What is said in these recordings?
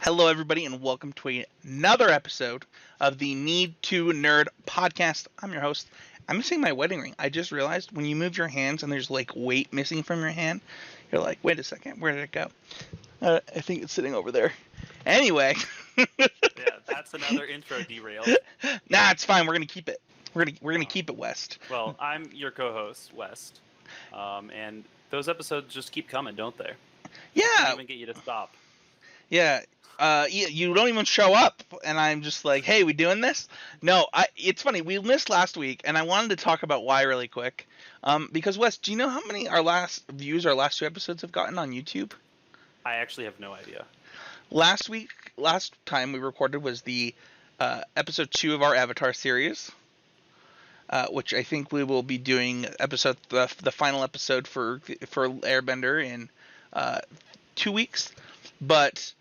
Hello, everybody, and welcome to another episode of the Need to Nerd podcast. I'm your host. I'm missing my wedding ring. I just realized when you move your hands and there's like weight missing from your hand, you're like, wait a second, where did it go? I think it's sitting over there. Anyway, Yeah, that's another intro derailed. nah, it's fine. We're gonna keep it. We're gonna keep it West. Well, I'm your co-host, West, and those episodes just keep coming, don't they? I Yeah, can't even get you to stop. yeah. You don't even show up, and I'm just like, hey, we doing this? No, it's funny. We missed last week, and I wanted to talk about why really quick. Because Wes, do you know how many our last two episodes have gotten on YouTube? I actually have no idea. Last time we recorded was the episode 2 of our Avatar series, which I think we will be doing the final episode for Airbender in 2 weeks, but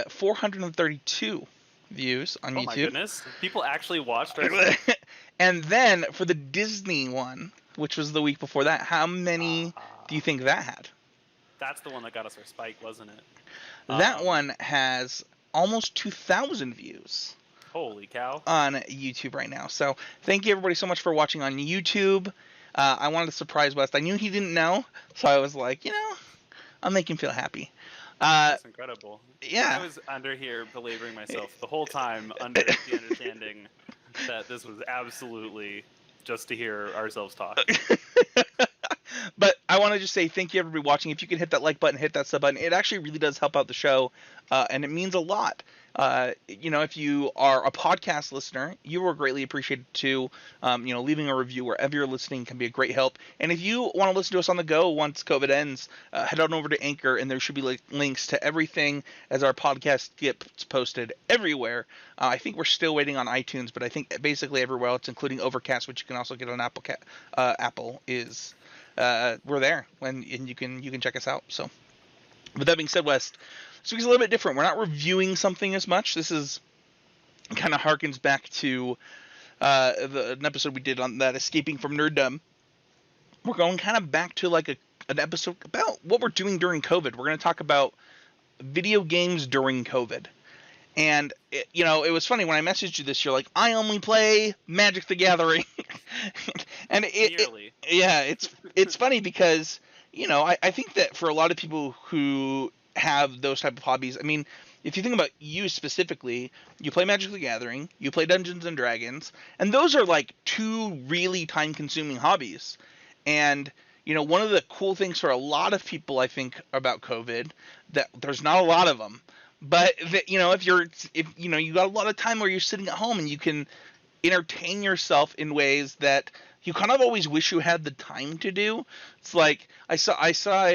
432 views on YouTube. Oh my goodness, people actually watched our And then for the Disney one, which was the week before that, how many do you think that had? That's the one that got us our spike, wasn't it? That one has almost 2,000 views. Holy cow. On YouTube right now. So thank you everybody so much for watching on YouTube. I wanted to surprise West. I knew he didn't know, so I was like, I'll make him feel happy. That's incredible. Yeah. I was under here belaboring myself the whole time under the understanding that this was absolutely just to hear ourselves talk. But I want to just say thank you everybody watching. If you can hit that like button, hit that sub button, it actually really does help out the show, and it means a lot. If you are a podcast listener, you are greatly appreciated too. Leaving a review wherever you're listening can be a great help. And if you want to listen to us on the go once COVID ends, head on over to Anchor, and there should be links to everything as our podcast gets posted everywhere. I think we're still waiting on iTunes, but I think basically everywhere else, including Overcast, which you can also get on Apple, is we're there, and you can check us out. So, with that being said, Wes, this week's a little bit different. We're not reviewing something as much. This is kind of harkens back to an episode we did on that escaping from nerddom. We're going kind of back to like an episode about what we're doing during COVID. We're going to talk about video games during COVID. And it was funny when I messaged you this. You're like, I only play Magic the Gathering, and it's funny because I think that for a lot of people who have those type of hobbies, I mean, if you think about you specifically, you play Magic the Gathering, you play Dungeons and Dragons, and those are like two really time-consuming hobbies. And one of the cool things for a lot of people, I think, about COVID, that there's not a lot of them. But if you got a lot of time where you're sitting at home and you can entertain yourself in ways that you kind of always wish you had the time to do. It's like I saw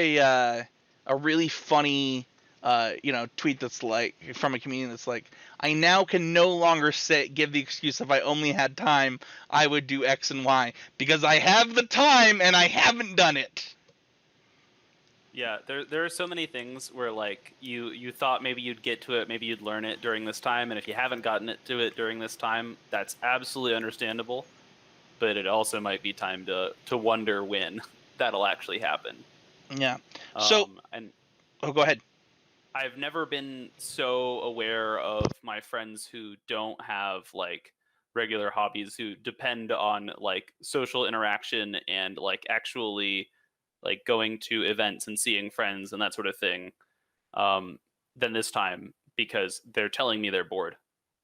a really funny tweet that's like from a comedian that's like, I now can no longer give the excuse if I only had time I would do X and Y because I have the time and I haven't done it. Yeah, there are so many things where like you thought maybe you'd get to it, maybe you'd learn it during this time, and if you haven't gotten to it during this time, that's absolutely understandable. But it also might be time to wonder when that'll actually happen. Yeah. So go ahead. I've never been so aware of my friends who don't have like regular hobbies, who depend on like social interaction and like actually like going to events and seeing friends and that sort of thing, than this time, because they're telling me they're bored.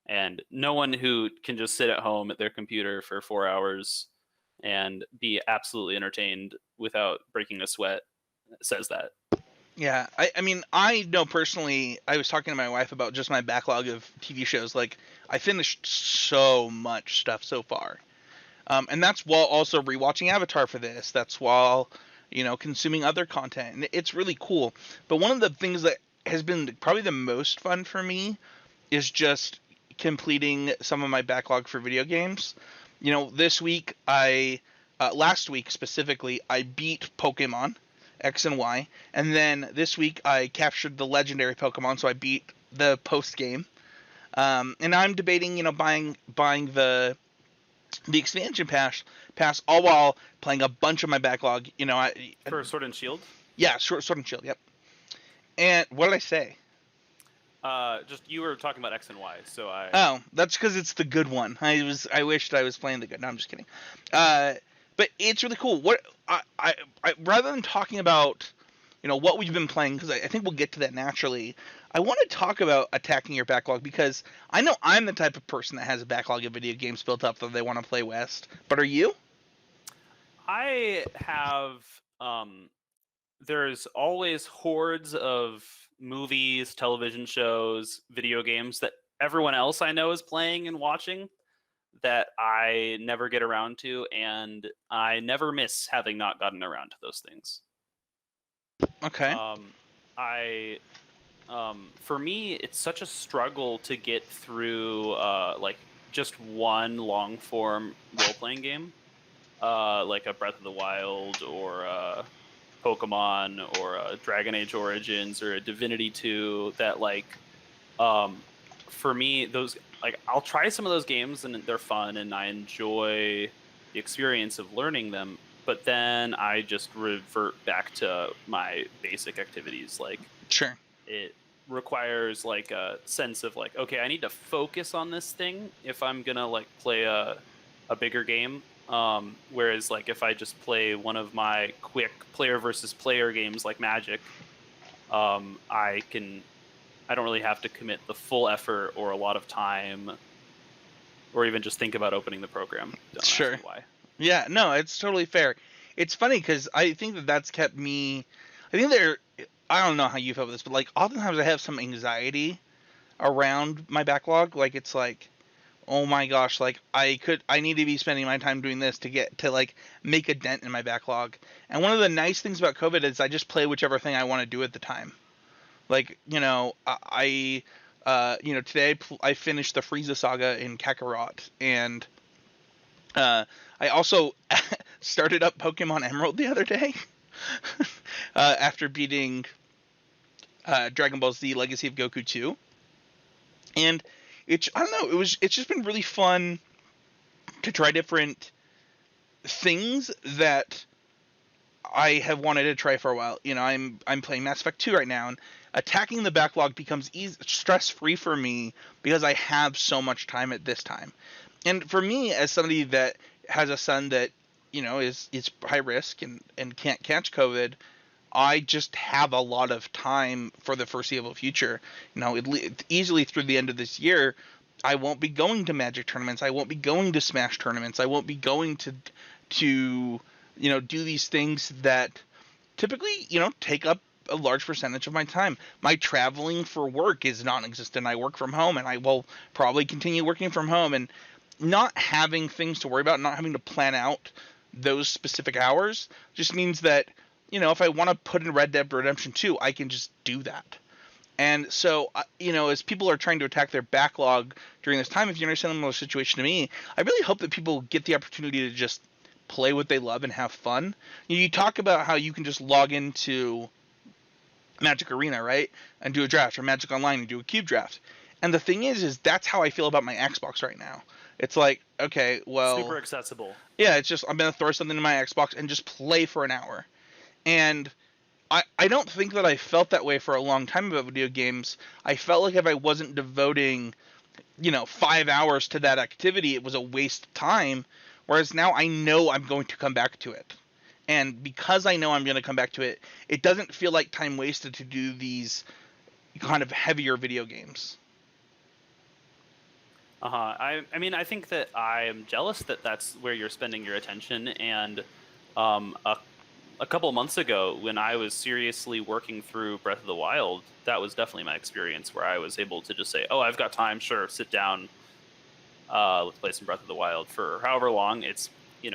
And no one who can just sit at home at their computer for 4 hours and be absolutely entertained without breaking a sweat says that. Yeah, I mean, I know personally, I was talking to my wife about just my backlog of TV shows. Like, I finished so much stuff so far. And that's while also rewatching Avatar for this. That's while consuming other content, and it's really cool. But one of the things that has been probably the most fun for me is just completing some of my backlog for video games. This week last week specifically, I beat Pokémon X and Y, and then this week I captured the legendary Pokémon, so I beat the post game. And I'm debating, buying the expansion pass, all while playing a bunch of my backlog. For Sword and Shield? Yeah, Sword and Shield, yep. And what did I say? Just you were talking about X and Y, so Oh, that's because it's the good one. I wished I was playing the good. No, I'm just kidding. Uh, but it's really cool. What I rather than talking about, what we've been playing, because I think we'll get to that naturally. I want to talk about attacking your backlog because I know I'm the type of person that has a backlog of video games built up that they want to play West. But are you? I have there's always hordes of movies, television shows, video games that everyone else I know is playing and watching that I never get around to, and I never miss having not gotten around to those things. Okay. I For me, it's such a struggle to get through like just one long form role playing game, like a Breath of the Wild or Pokemon or a Dragon Age Origins or a Divinity 2. That for me, those I'll try some of those games and they're fun and I enjoy the experience of learning them. But then I just revert back to my basic activities. Sure. It requires like a sense of like, okay, I need to focus on this thing if I'm gonna like play a bigger game. Whereas like if I just play one of my quick player versus player games like Magic, I don't really have to commit the full effort or a lot of time, or even just think about opening the program. Don't Sure. ask me why. Yeah, no, it's totally fair. It's funny because I think that's kept me. I think I don't know how you felt with this, but like oftentimes I have some anxiety around my backlog. Like it's like, oh my gosh, like I need to be spending my time doing this to get to like make a dent in my backlog. And one of the nice things about COVID is I just play whichever thing I want to do at the time. Like today I finished the Frieza saga in Kakarot, and I also started up Pokemon Emerald the other day after beating Dragon Ball Z Legacy of Goku 2. And I don't know, it's just been really fun to try different things that I have wanted to try for a while. I'm playing Mass Effect 2 right now, and attacking the backlog becomes stress-free for me because I have so much time at this time. And for me, as somebody that has a son that is high risk and can't catch COVID, I just have a lot of time for the foreseeable future. Easily through the end of this year, I won't be going to Magic tournaments. I won't be going to Smash tournaments. I won't be going to do these things that typically take up a large percentage of my time. My traveling for work is non-existent. I work from home, and I will probably continue working from home. And not having things to worry about, not having to plan out those specific hours, just means that if I want to put in Red Dead Redemption 2, I can just do that. And so, as people are trying to attack their backlog during this time, if you're in a similar situation to me, I really hope that people get the opportunity to just play what they love and have fun. You talk about how you can just log into Magic Arena, right, and do a draft, or Magic Online and do a cube draft. And the thing is that's how I feel about my Xbox right now. It's like, okay, well, super accessible. Yeah, it's just I'm gonna throw something in my Xbox and just play for an hour. And I don't think that I felt that way for a long time about video games. I felt like if I wasn't devoting 5 hours to that activity, it was a waste of time. Whereas now I know I'm going to come back to it. And because I know I'm going to come back to it, it doesn't feel like time wasted to do these kind of heavier video games. I mean, I think that I am jealous that that's where you're spending your attention. And a couple months ago, when I was seriously working through Breath of the Wild, that was definitely my experience where I was able to just say, "Oh, I've got time. Sure, sit down. Let's play some Breath of the Wild for however long." It's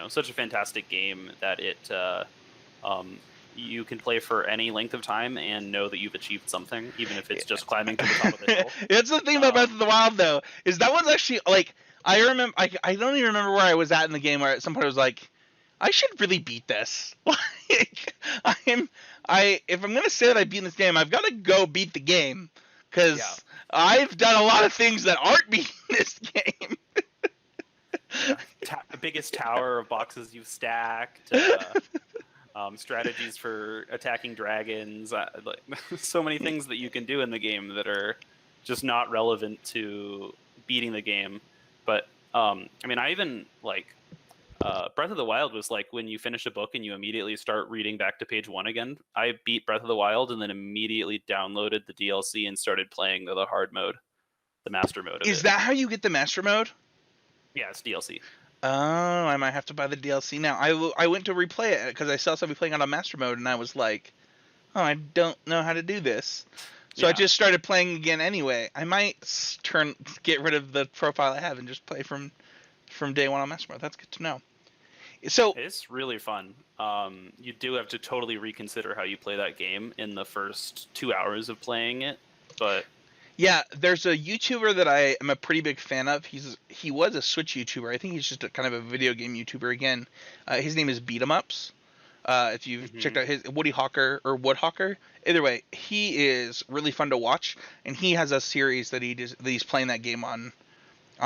such a fantastic game that you can play for any length of time and know that you've achieved something, even if it's just climbing to the top of the hill. It's the thing about Breath of the Wild, though, is that one's actually like I remember. I don't even remember where I was at in the game where at some point I was like, I should really beat this. Like, if I'm gonna say that I beat this game, I've got to go beat the game because I've done a lot of things that aren't beating this game. The biggest tower of boxes you've stacked. Strategies for attacking dragons, so many things that you can do in the game that are just not relevant to beating the game. But I mean, I even like Breath of the Wild was like when you finish a book and you immediately start reading back to page 1 again. I beat Breath of the Wild and then immediately downloaded the DLC and started playing the hard mode, the master mode of it. Is that how you get the master mode? Yeah, it's DLC. Oh, I might have to buy the DLC now. I went to replay it because I saw somebody playing it on master mode, and I was like, oh, I don't know how to do this. So I just started playing again anyway. I might get rid of the profile I have and just play from day one on master mode. That's good to know. So it's really fun. You do have to totally reconsider how you play that game in the first 2 hours of playing it, but yeah, there's a YouTuber that I am a pretty big fan of. He was a Switch YouTuber. I think he's just a kind of a video game YouTuber again. His name is Beat 'em Ups. If you've checked out his Woody Hawker or Woodhawker, either way, he is really fun to watch, and he has a series that he's playing that game on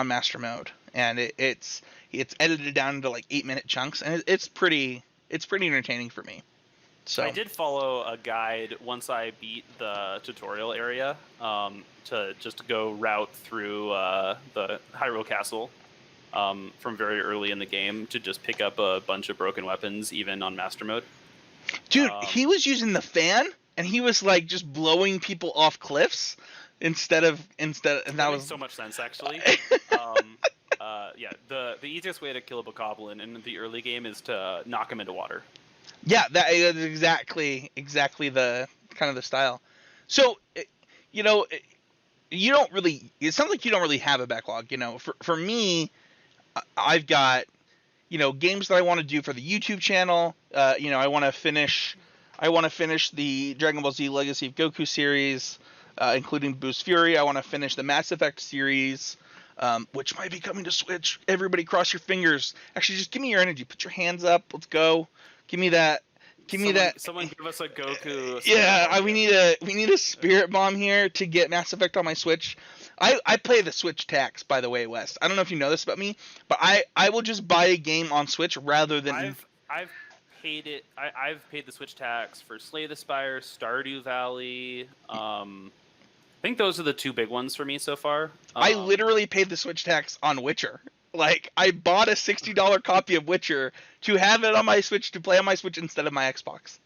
master mode, and it's edited down into like 8-minute chunks, and it's pretty entertaining for me. So I did follow a guide once I beat the tutorial area to just go route through the Hyrule Castle from very early in the game to just pick up a bunch of broken weapons even on master mode. Dude, he was using the fan and he was like just blowing people off cliffs instead of and that was so much sense actually. Yeah, the easiest way to kill a bokoblin in the early game is to knock him into water. Yeah, that is exactly the kind of the style. So, you know, you don't really. It sounds like you don't really have a backlog. You know, for me, I've got, you know, games that I want to do for the YouTube channel. You know, I want to finish the Dragon Ball Z Legacy of Goku series, including Boost Fury. I want to finish the Mass Effect series, which might be coming to Switch. Everybody cross your fingers. Actually, just give me your energy. Put your hands up. Let's go. Give me that. Someone give us a Goku. Yeah, we need a spirit bomb here to get Mass Effect on my Switch. I play the Switch tax, by the way, Wes. I don't know if you know this about me, but I will just buy a game on Switch rather than. I've paid it. I've paid the Switch tax for Slay the Spire, Stardew Valley. I think those are the two big ones for me so far. I literally paid the Switch tax on Witcher. Like, I bought a $60 copy of Witcher to have it on my Switch, to play on my Switch instead of my Xbox.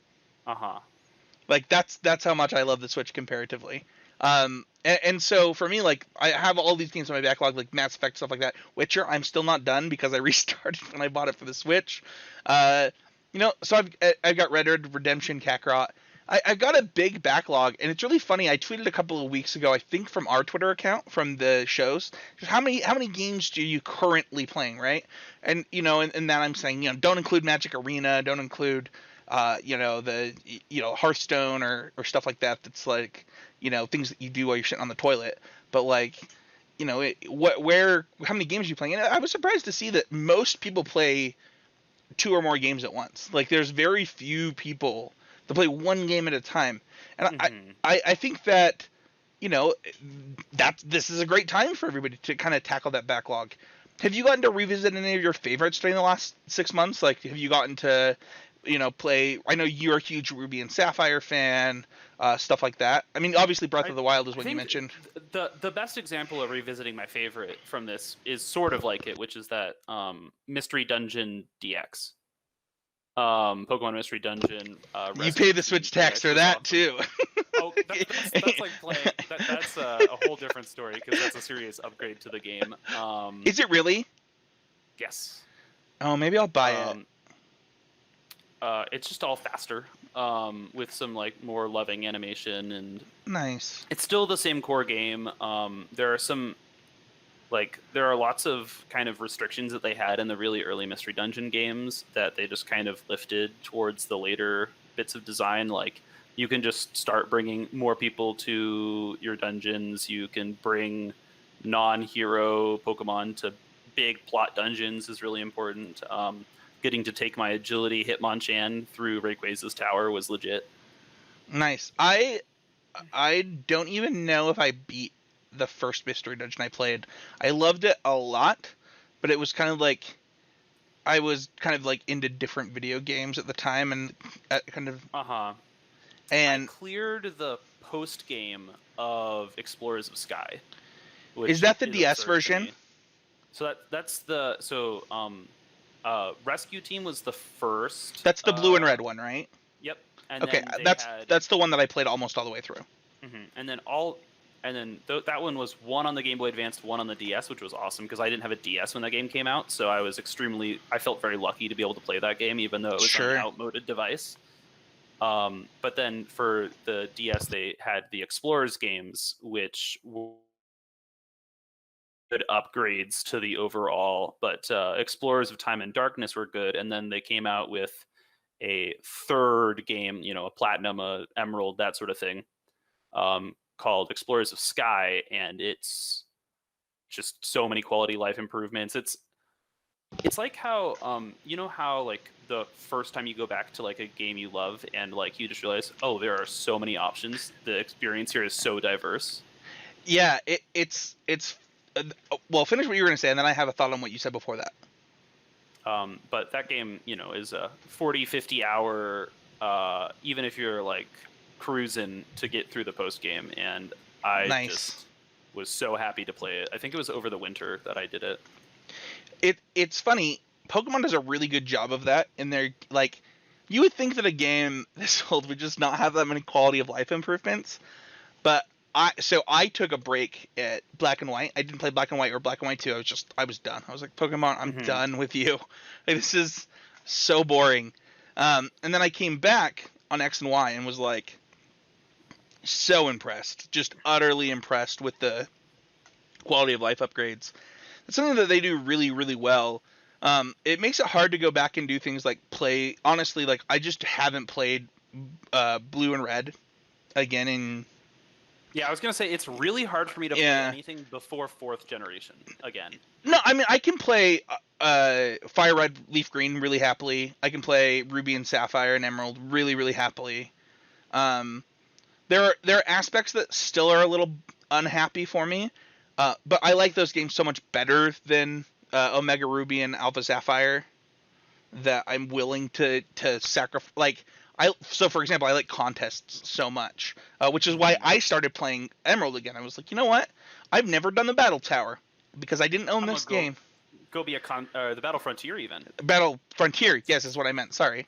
Like, that's how much I love the Switch comparatively. And so for me, like, I have all these games on my backlog, like Mass Effect, stuff like that. Witcher, I'm still not done because I restarted when I bought it for the Switch. You know, so I've got Red Dead Redemption, Kakarot. I've got a big backlog, and it's really funny. I tweeted a couple of weeks ago, I think from our Twitter account, from the shows, just how many games do you currently playing, right? And, you know, and that I'm saying, you know, don't include Magic Arena, don't include, you know, the, you know, Hearthstone or stuff like that. That's like, you know, things that you do while you're sitting on the toilet. But like, you know, how many games are you playing? And I was surprised to see that most people play 2 or more games at once. Like, there's very few people to play one game at a time, and I think that, you know, this is a great time for everybody to kind of tackle that backlog. Have you gotten to revisit any of your favorites during the last 6 months? Like, have you gotten to, you know, play? I know you're a huge Ruby and Sapphire fan, stuff like that. I mean, obviously Breath of the Wild is one you mentioned. The best example of revisiting my favorite from this is sort of like it, which is that Mystery Dungeon DX. Pokemon Mystery Dungeon. You pay the Switch tax for that awesome. Too. Oh, that's like playing. That's a whole different story because that's a serious upgrade to the game. Is it really? Yes. Oh, maybe I'll buy it. It's just all faster, with some like more loving animation and. Nice. It's still the same core game. There are lots of kind of restrictions that they had in the really early Mystery Dungeon games that they just kind of lifted towards the later bits of design. Like, you can just start bringing more people to your dungeons. You can bring non-hero Pokemon to big plot dungeons is really important. Getting to take my agility Hitmonchan through Rayquaza's tower was legit. Nice. I don't even know if I beat the first Mystery Dungeon I played. I loved it a lot, but it was kind of like I was kind of like into different video games at the time, and kind of and I cleared the post game of Explorers of Sky, which Is that the is DS absurd to version? me. So Rescue Team was the first. That's the blue and red one, right? Yep. And Okay, then they had. that's the one that I played almost all the way through. And then that one was one on the Game Boy Advance, one on the DS, which was awesome because I didn't have a DS when that game came out, so I felt very lucky to be able to play that game, even though it was on an outmoded device. But then for the DS, they had the Explorers games, which were good upgrades to the overall. But Explorers of Time and Darkness were good, and then they came out with a third game, a Platinum, a Emerald, that sort of thing, called Explorers of Sky, and it's just so many quality life improvements. It's like how how like the first time you go back to like a game you love and like you just realize, oh, there are so many options. The experience here is so diverse. Yeah, it's well, finish what you were going to say, and then I have a thought on what you said before that. But that game, is a 40-50 hour, even if you're like cruising to get through the post game, and I just was so happy to play it. I think it was over the winter that I did it. It's funny, Pokemon does a really good job of that, and they're like, you would think that a game this old would just not have that many quality of life improvements, but I took a break at Black and White. I didn't play Black and White or Black and White 2. I was done. I was like, Pokemon, I'm done with you. Like, this is so boring. And then I came back on X and Y and was like, so impressed, just utterly impressed with the quality of life upgrades. It's something that they do really, really well. It makes it hard to go back and do things like play. Honestly, like I just haven't played Blue and Red again in. Yeah, I was gonna say it's really hard for me to play anything before 4th generation again. No, I mean I can play Fire Red, Leaf Green really happily. I can play Ruby and Sapphire and Emerald really, really happily. There are aspects that still are a little unhappy for me, but I like those games so much better than Omega Ruby and Alpha Sapphire that I'm willing to sacrifice. Like so for example, I like contests so much, which is why I started playing Emerald again. I was like, you know what? I've never done the Battle Tower because I didn't own this game. Go be the Battle Frontier even. Battle Frontier, yes, is what I meant. Sorry.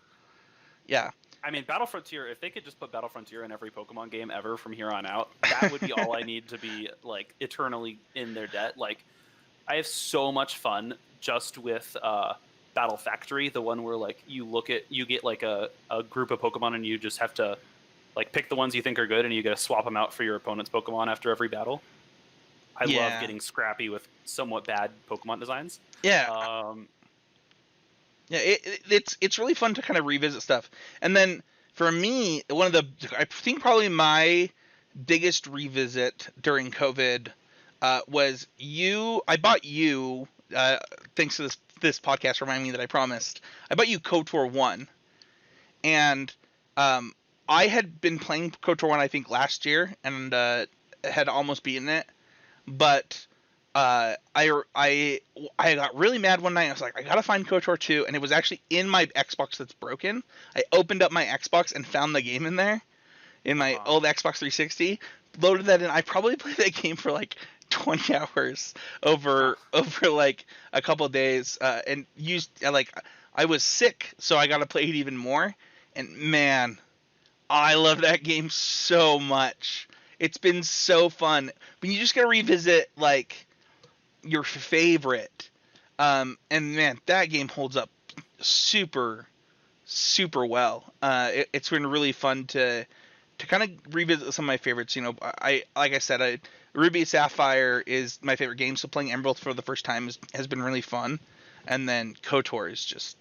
Yeah. I mean, Battle Frontier, if they could just put Battle Frontier in every Pokemon game ever from here on out, that would be all I need to be, like, eternally in their debt. Like, I have so much fun just with Battle Factory, the one where, like, you get, like, a group of Pokemon and you just have to, like, pick the ones you think are good and you get to swap them out for your opponent's Pokemon after every battle. I love getting scrappy with somewhat bad Pokemon designs. Yeah. Yeah, it's really fun to kind of revisit stuff. And then for me, I think probably my biggest revisit during COVID was you. I bought you, thanks to this podcast reminding me that I promised, I bought you KOTOR 1. And I had been playing KOTOR 1 I think last year and had almost beaten it. But I got really mad one night. I was like, I gotta find KOTOR 2, and it was actually in my Xbox that's broken. I opened up my Xbox and found the game in there, in my old Xbox 360. Loaded that in. I probably played that game for like 20 hours over like a couple of days, and used I was sick, so I got to play it even more. And man, I love that game so much. It's been so fun. When you just gotta revisit like your favorite, and man, that game holds up super, super well. It's been really fun to kind of revisit some of my favorites. Like I said, Ruby Sapphire is my favorite game, so playing Emerald for the first time has been really fun. And then KOTOR is just,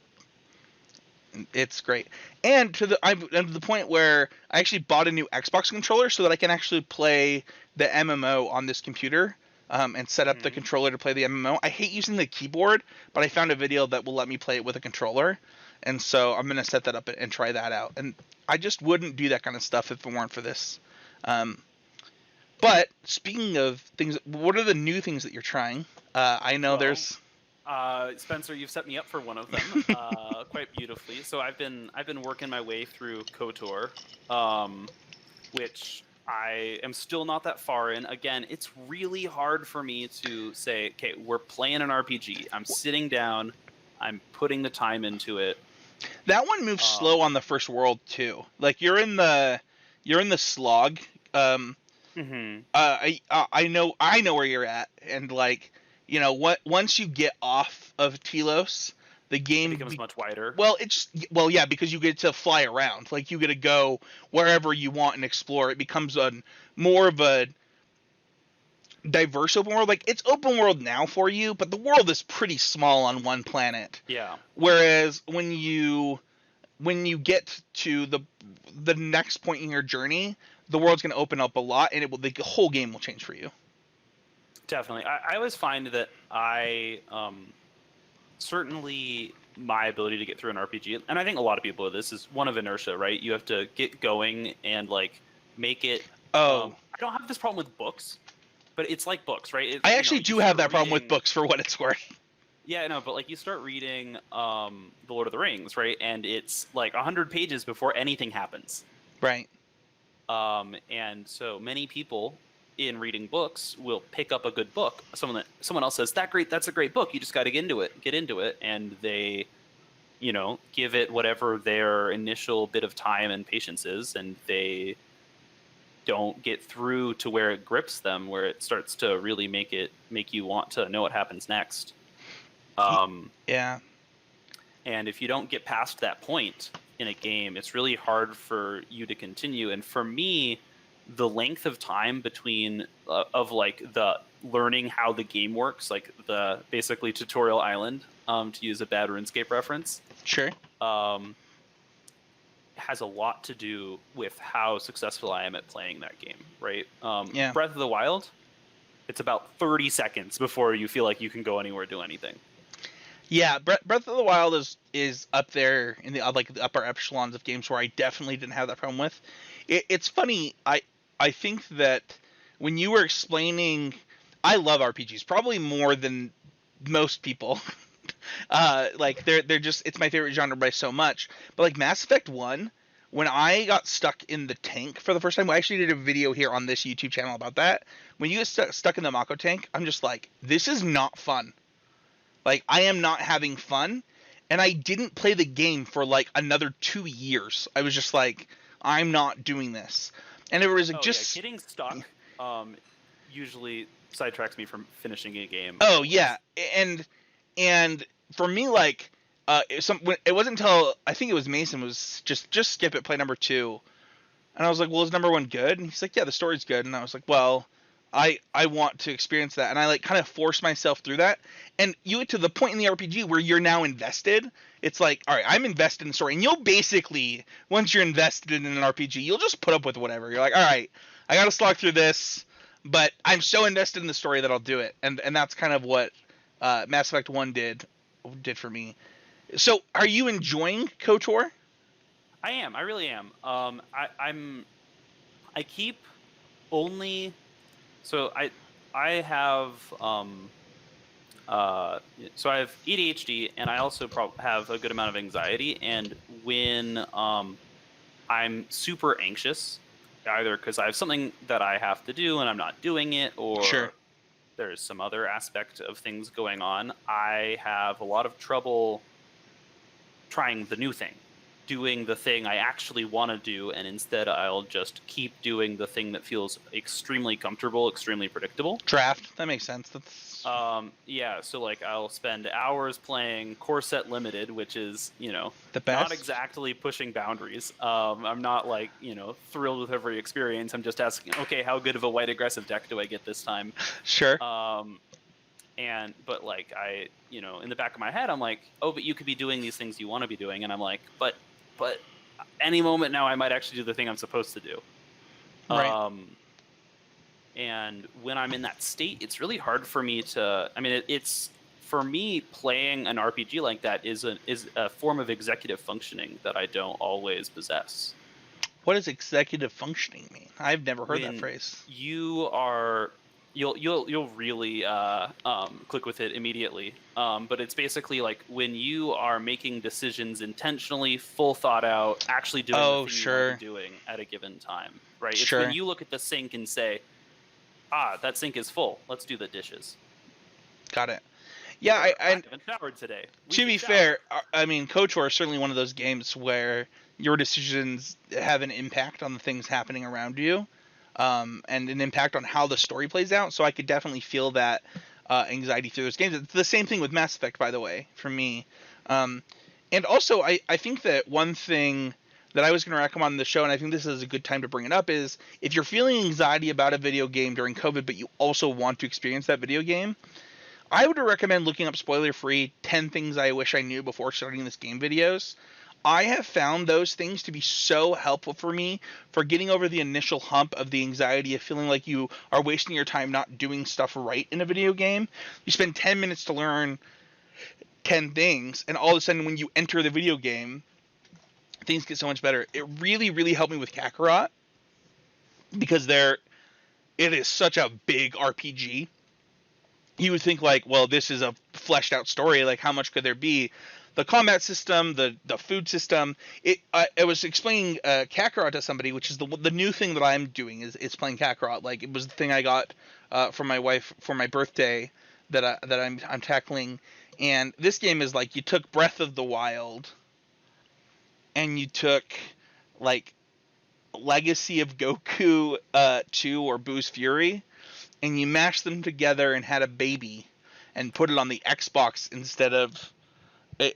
it's great. And I'm to the point where I actually bought a new Xbox controller so that I can actually play the MMO on this computer, and set up the controller to play the MMO. I hate using the keyboard, but I found a video that will let me play it with a controller. And so I'm going to set that up and try that out. And I just wouldn't do that kind of stuff if it weren't for this. But speaking of things, what are the new things that you're trying? I know there's... Spencer, you've set me up for one of them quite beautifully. So I've been working my way through KOTOR, which I am still not that far in. Again, it's really hard for me to say, okay, we're playing an RPG. I'm sitting down, I'm putting the time into it. That one moves slow on the first world too. Like you're in the slog. I know where you're at, and like what once you get off of Telos, the It game becomes much wider. well yeah, because you get to fly around. Like you get to go wherever you want and explore. It becomes a more of a diverse open world. Like it's open world now for you, but the world is pretty small on one planet. Yeah. Whereas when you get to the next point in your journey, the world's going to open up a lot, and the whole game will change for you. Definitely. I always find that certainly my ability to get through an RPG, and I think a lot of people, this is one of inertia, right? You have to get going and like make it. I don't have this problem with books, but it's like books, right? I actually do have that problem with books, for what it's worth. Yeah, no, but like you start reading The Lord of the Rings, right? And it's like 100 pages before anything happens. Right. And so many people in reading books will pick up a good book. Someone else says, that's a great book. You just got to get into it. And they, give it whatever their initial bit of time and patience is. And they don't get through to where it grips them, where it starts to really make you want to know what happens next. Yeah. And if you don't get past that point in a game, it's really hard for you to continue. And for me, the length of time between of like the learning how the game works, like the basically tutorial island, to use a bad RuneScape reference, sure, has a lot to do with how successful I am at playing that game, right? Yeah. Breath of the Wild, it's about 30 seconds before you feel like you can go anywhere, do anything. Yeah, Breath of the Wild is up there in the upper echelons of games where I definitely didn't have that problem with. It's funny, I think that when you were explaining, I love RPGs probably more than most people. Like they're just, it's my favorite genre by so much. But like Mass Effect 1, when I got stuck in the tank for the first time, I actually did a video here on this YouTube channel about that. When you get stuck in the Mako tank, I'm just like, this is not fun. Like, I am not having fun, and I didn't play the game for, like, another 2 years. I was just like, I'm not doing this. And it was just... Yeah. Getting stuck usually sidetracks me from finishing a game. Oh, yeah. And for me, like, it wasn't until, I think it was Mason, was just skip it, play number 2. And I was like, well, is number 1 good? And he's like, yeah, the story's good. And I was like, well... I want to experience that, and I like kind of force myself through that. And you get to the point in the RPG where you're now invested. It's like, all right, I'm invested in the story, and you'll basically, once you're invested in an RPG, you'll just put up with whatever. You're like, all right, I got to slog through this, but I'm so invested in the story that I'll do it. And that's kind of what Mass Effect 1 did for me. So, are you enjoying KOTOR? I am. I really am. I keep only. So I have so I have ADHD, and I also have a good amount of anxiety. And when I'm super anxious, either because I have something that I have to do and I'm not doing it, or sure, there's some other aspect of things going on, I have a lot of trouble trying the new thing, doing the thing I actually want to do, and instead I'll just keep doing the thing that feels extremely comfortable, extremely predictable. Draft, that makes sense. That's yeah, so like I'll spend hours playing Core Set Limited, which is, the best. Not exactly pushing boundaries. I'm not like, thrilled with every experience. I'm just asking, okay, how good of a white aggressive deck do I get this time? Sure. But like I, in the back of my head, I'm like, oh, but you could be doing these things you want to be doing. And I'm like, but any moment now I might actually do the thing I'm supposed to do. Right. And when I'm in that state, it's really hard for me to, it's for me, playing an RPG like that is a form of executive functioning that I don't always possess. What does executive functioning mean? I've never heard that phrase. You are you'll really click with it immediately. But it's basically like when you are making decisions intentionally, full thought out, actually doing the Oh, thing you want to sure. be doing at a given time, right? It's when Sure. you look at the sink and say, that sink is full. Let's do the dishes. Got it. Yeah, Or I I haven't showered today. We to should be shower. fair, I mean, KOTOR is certainly one of those games where your decisions have an impact on the things happening around you, and an impact on how the story plays out. So I could definitely feel that anxiety through those games. It's the same thing with Mass Effect, by the way, for me. Um, and also, I think that one thing that I was going to recommend on the show, and I think this is a good time to bring it up, is if you're feeling anxiety about a video game during COVID, but you also want to experience that video game, I would recommend looking up spoiler-free 10 things I wish I knew before starting this game videos. I have found those things to be so helpful for me for getting over the initial hump of the anxiety of feeling like you are wasting your time not doing stuff right in a video game. You spend 10 minutes to learn 10 things, and all of a sudden when you enter the video game, things get so much better. It really, really helped me with Kakarot because it is such a big RPG. You would think like, well, this is a fleshed out story. Like, how much could there be? The combat system, the food system. I was explaining Kakarot to somebody, which is the new thing that I'm doing is playing Kakarot. Like, it was the thing I got from my wife for my birthday that I'm tackling. And this game is like you took Breath of the Wild, and you took like Legacy of Goku 2 or Boo's Fury, and you mashed them together and had a baby and put it on the Xbox instead of a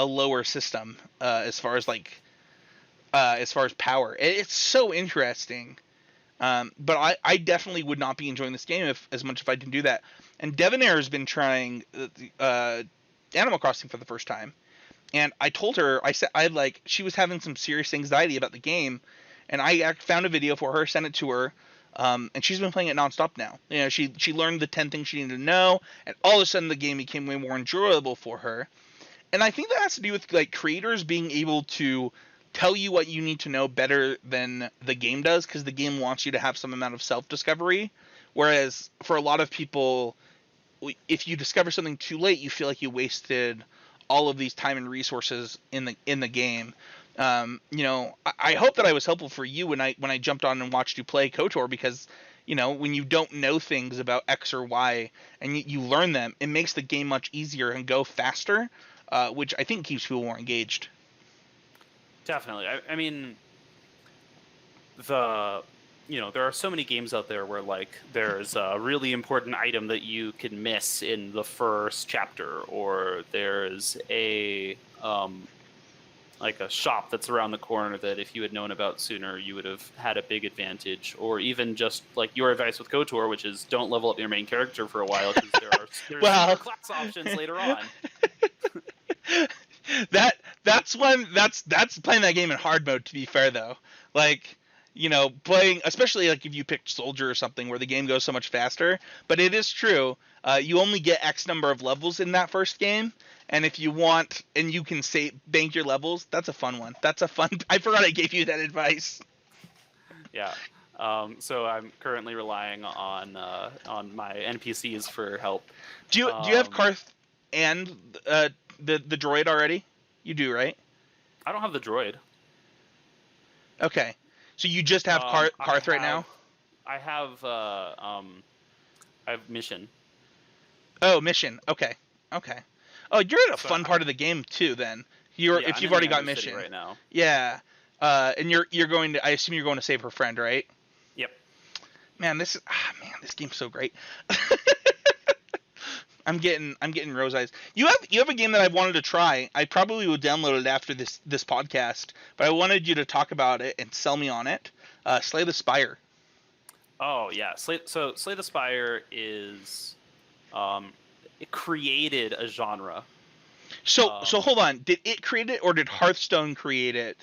lower system as far as power. It's so interesting. But I definitely would not be enjoying this game as much if I didn't do that. And Devonair has been trying Animal Crossing for the first time, and I told her, she was having some serious anxiety about the game, and I found a video for her, sent it to her, and she's been playing it nonstop now. She learned the 10 things she needed to know, and all of a sudden the game became way more enjoyable for her. And I think that has to do with like creators being able to tell you what you need to know better than the game does, because the game wants you to have some amount of self-discovery. Whereas for a lot of people, if you discover something too late, you feel like you wasted all of these time and resources in the game. I hope that I was helpful for you when I jumped on and watched you play KOTOR, because when you don't know things about X or Y and you learn them, it makes the game much easier and go faster, which I think keeps people more engaged. Definitely. I mean, there are so many games out there where like there's a really important item that you can miss in the first chapter, or there's a like a shop that's around the corner that if you had known about sooner, you would have had a big advantage. Or even just like your advice with KOTOR, which is don't level up your main character for a while because there's Well, class options later on. that's playing that game in hard mode, to be fair though. Like, playing, especially like if you picked Soldier or something where the game goes so much faster. But it is true, you only get X number of levels in that first game, and if you want, and you can bank your levels, that's a fun one. I forgot I gave you that advice. Yeah. So I'm currently relying on my NPCs for help. Do you have Karth and the droid already? You do, right? I don't have the droid. Okay. So you just have Karth right now? I have Mission. Oh, Mission. Okay. Oh, you're at a fun part of the game too. Then if you've already got Mission right now. Yeah. And you're going to. I assume you're going to save her friend, right? Yep. Man, this game's so great. I'm getting rose eyes. You have a game that I've wanted to try. I probably will download it after this podcast, but I wanted you to talk about it and sell me on it. Slay the Spire. Oh yeah, Slay the Spire is, it created a genre. So hold on. Did it create it, or did Hearthstone create it,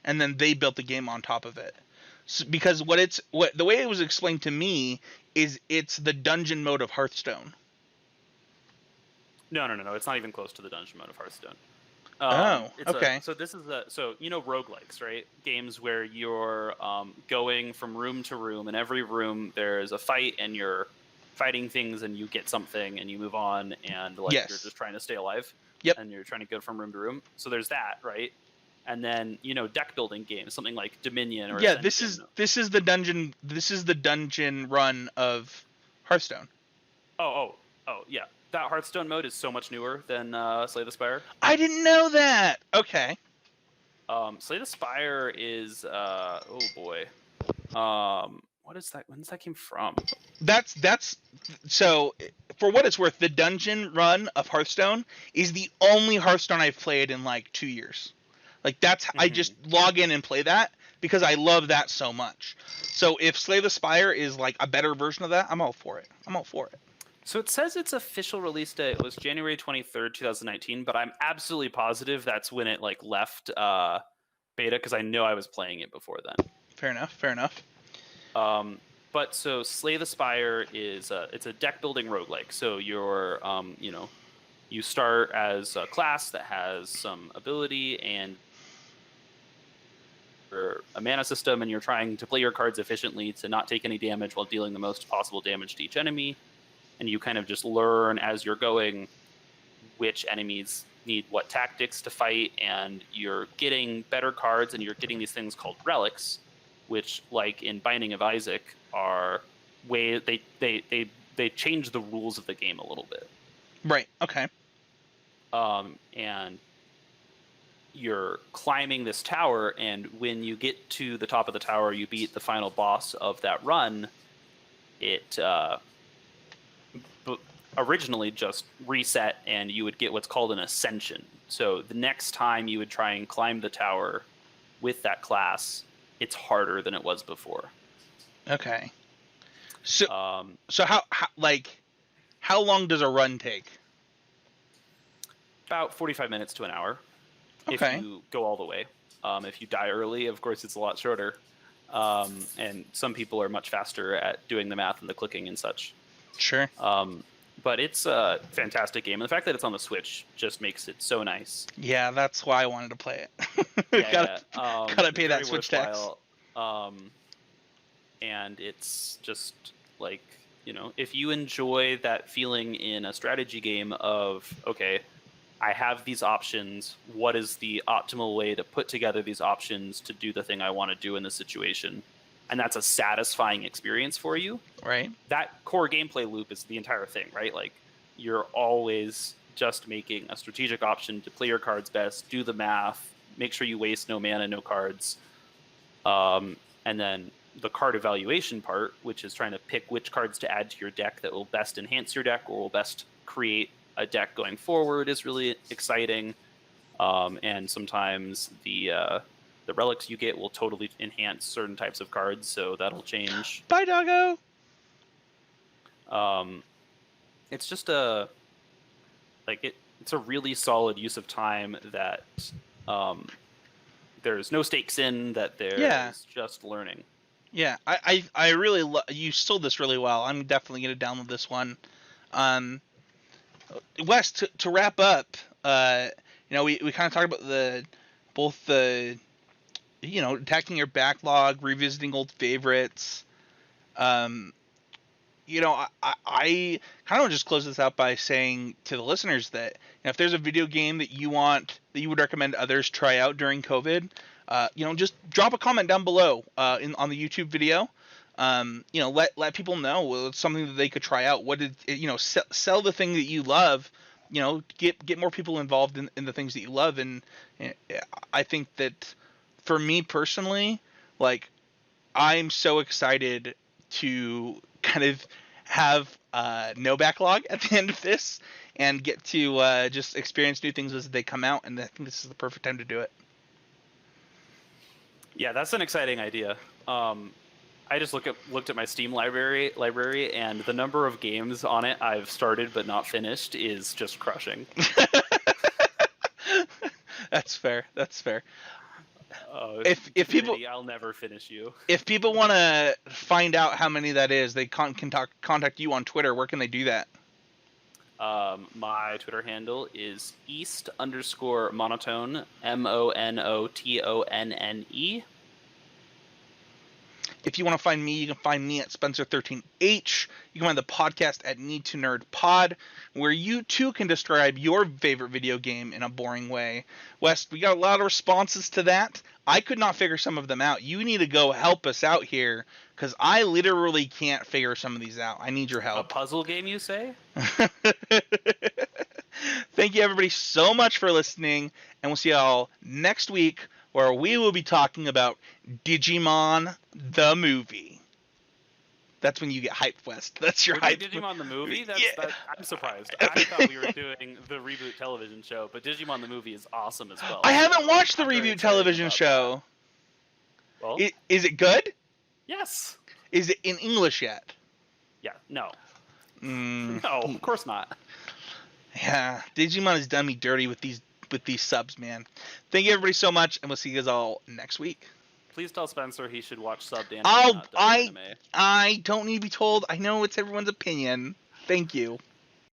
and then they built the game on top of it? Because the way it was explained to me is it's the dungeon mode of Hearthstone. No. It's not even close to the dungeon mode of Hearthstone. Oh, It's a okay. so this is a so you know roguelikes, right? Games where you're going from room to room, and every room there's a fight, and you're fighting things, and you get something, and you move on, and like you're Yes. just trying to stay alive, Yep. and you're trying to go from room to room. So there's that, right? And then deck building games, something like Dominion or Yeah, this is Ascension. the dungeon run of Hearthstone. Oh, yeah. That Hearthstone mode is so much newer than Slay the Spire. I didn't know that. Okay. Slay the Spire is oh boy. What is that? When does that came from? That's so for what it's worth, the dungeon run of Hearthstone is the only Hearthstone I've played in like 2 years. Like I just log in and play that because I love that so much. So if Slay the Spire is like a better version of that, I'm all for it. I'm all for it. So it says its official release date was January 23rd, 2019, but I'm absolutely positive that's when it like left beta because I know I was playing it before then. Fair enough. Fair enough. But so Slay the Spire is it's a deck building roguelike. So you're you start as a class that has some ability and a mana system, and you're trying to play your cards efficiently to not take any damage while dealing the most possible damage to each enemy. And you kind of just learn as you're going which enemies need what tactics to fight, and you're getting better cards, and you're getting these things called relics, which, like in Binding of Isaac, are they change the rules of the game a little bit. Right. Okay. And you're climbing this tower, and when you get to the top of the tower, you beat the final boss of that run. It originally just reset, and you would get what's called an ascension. So the next time you would try and climb the tower with that class, it's harder than it was before. Okay. So how long does a run take? About 45 minutes to an hour. Okay. If you go all the way. If you die early, of course, it's a lot shorter. And some people are much faster at doing the math and the clicking and such. Sure. But it's a fantastic game. And the fact that it's on the Switch just makes it so nice. Yeah, that's why I wanted to play it. Gotta pay that Switch tax. And it's just like, if you enjoy that feeling in a strategy game of, okay, I have these options, what is the optimal way to put together these options to do the thing I want to do in this situation? And that's a satisfying experience for you. Right. That core gameplay loop is the entire thing, right? Like, you're always just making a strategic option to play your cards best, do the math, make sure you waste no mana, no cards. And then the card evaluation part, which is trying to pick which cards to add to your deck that will best enhance your deck or will best create a deck going forward, is really exciting. And sometimes the relics you get will totally enhance certain types of cards, so that'll change. Bye, doggo. It's just it's a really solid use of time that there's no stakes in, that there's just learning. Yeah, I really you sold this really well. I'm definitely gonna download this one. Wes, to wrap up, we kind of talked about both the attacking your backlog, revisiting old favorites. I kind of want to just close this out by saying to the listeners that if there's a video game that you would recommend others try out during COVID, just drop a comment down below on the YouTube video. Let people know it's something that they could try out. Sell the thing that you love. Get more people involved in the things that you love. And I think that for me personally, like, I'm so excited to kind of have no backlog at the end of this and get to just experience new things as they come out. And I think this is the perfect time to do it. Yeah, that's an exciting idea. I just looked at my Steam library, and the number of games on it I've started but not finished is just crushing. That's fair. If people, I'll never finish you. If people want to find out how many that is, they can contact you on Twitter. Where can they do that? My Twitter handle is east_monotone, MONOTONNE. If you want to find me, you can find me at Spencer13H. You can find the podcast at Need to Nerd Pod, where you too can describe your favorite video game in a boring way. Wes, we got a lot of responses to that. I could not figure some of them out. You need to go help us out here, because I literally can't figure some of these out. I need your A help. puzzle game, you say? Thank you, everybody, so much for listening, and we'll see y'all next week, where we will be talking about Digimon the movie. That's when you get hyped, West. That's your We're hype. doing Digimon the movie? Yeah. I'm surprised. I thought we were doing the reboot television show, but Digimon the movie is awesome as well. I haven't watched the I'm very reboot excited television about show. Well, Is it good? yes. Is it in English yet? Yeah, no. Mm, No, of course not. yeah, Digimon has done me dirty with these subs, man. Thank you, everybody, so much, and we'll see you guys all next week. Please tell Spencer he should watch subbed anime, I not dubbed anime. I don't need to be told. I know it's everyone's opinion. Thank you.